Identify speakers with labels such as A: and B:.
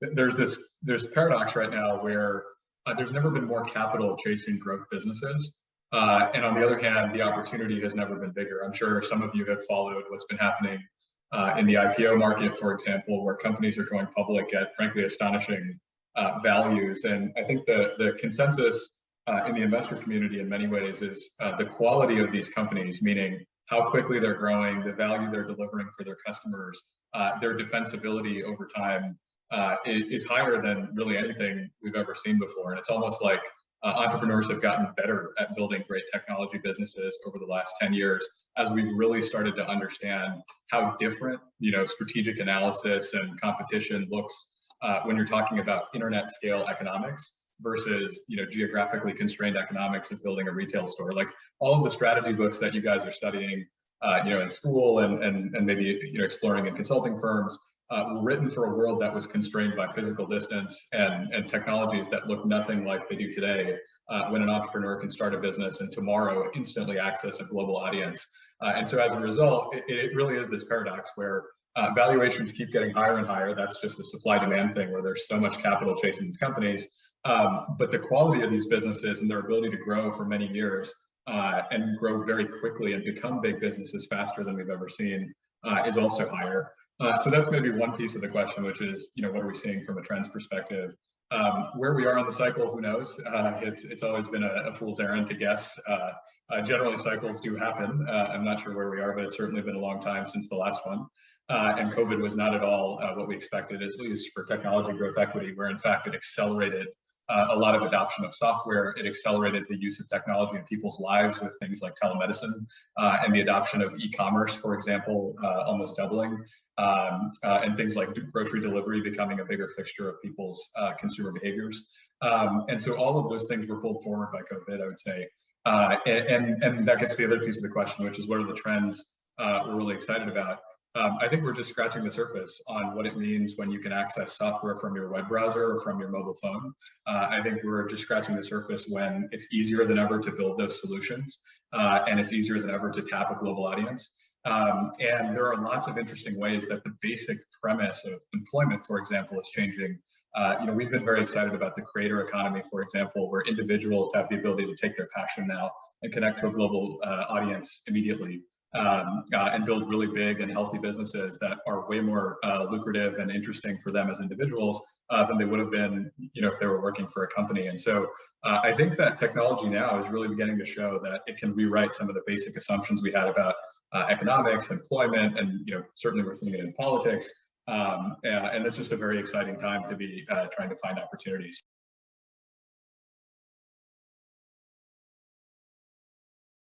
A: there's paradox right now where there's never been more capital chasing growth businesses. And on the other hand, the opportunity has never been bigger. I'm sure some of you have followed what's been happening in the IPO market, for example, where companies are going public at frankly astonishing values. And I think the consensus in the investor community in many ways is the quality of these companies, meaning how quickly they're growing, the value they're delivering for their customers, their defensibility over time is higher than really anything we've ever seen before. And it's almost like entrepreneurs have gotten better at building great technology businesses over the last 10 years as we've really started to understand how different, strategic analysis and competition looks when you're talking about internet scale economics versus, geographically constrained economics of building a retail store. Like all of the strategy books that you guys are studying, in school and maybe, exploring in consulting firms, were written for a world that was constrained by physical distance and technologies that look nothing like they do today, when an entrepreneur can start a business and tomorrow instantly access a global audience. And so as a result, it really is this paradox where valuations keep getting higher and higher. That's just a supply-demand thing where there's so much capital chasing these companies. But the quality of these businesses and their ability to grow for many years and grow very quickly and become big businesses faster than we've ever seen is also higher. So that's maybe one piece of the question, which is, what are we seeing from a trends perspective? Where we are on the cycle, who knows? It's always been a fool's errand to guess. Generally, cycles do happen. I'm not sure where we are, but it's certainly been a long time since the last one. And COVID was not at all what we expected, at least for technology growth equity, where in fact it accelerated a lot of adoption of software. It accelerated the use of technology in people's lives with things like telemedicine and the adoption of e-commerce, for example, almost doubling. And things like grocery delivery becoming a bigger fixture of people's consumer behaviors. And so all of those things were pulled forward by COVID, I would say. And that gets to the other piece of the question, which is what are the trends we're really excited about? I think we're just scratching the surface on what it means when you can access software from your web browser or from your mobile phone. I think we're just scratching the surface when it's easier than ever to build those solutions, and it's easier than ever to tap a global audience. And there are lots of interesting ways that the basic premise of employment, for example, is changing. We've been very excited about the creator economy, for example, where individuals have the ability to take their passion now and connect to a global audience immediately. And build really big and healthy businesses that are way more lucrative and interesting for them as individuals than they would have been, if they were working for a company. And so I think that technology now is really beginning to show that it can rewrite some of the basic assumptions we had about economics, employment, and certainly we're seeing it in politics. And it's just a very exciting time to be trying to find opportunities.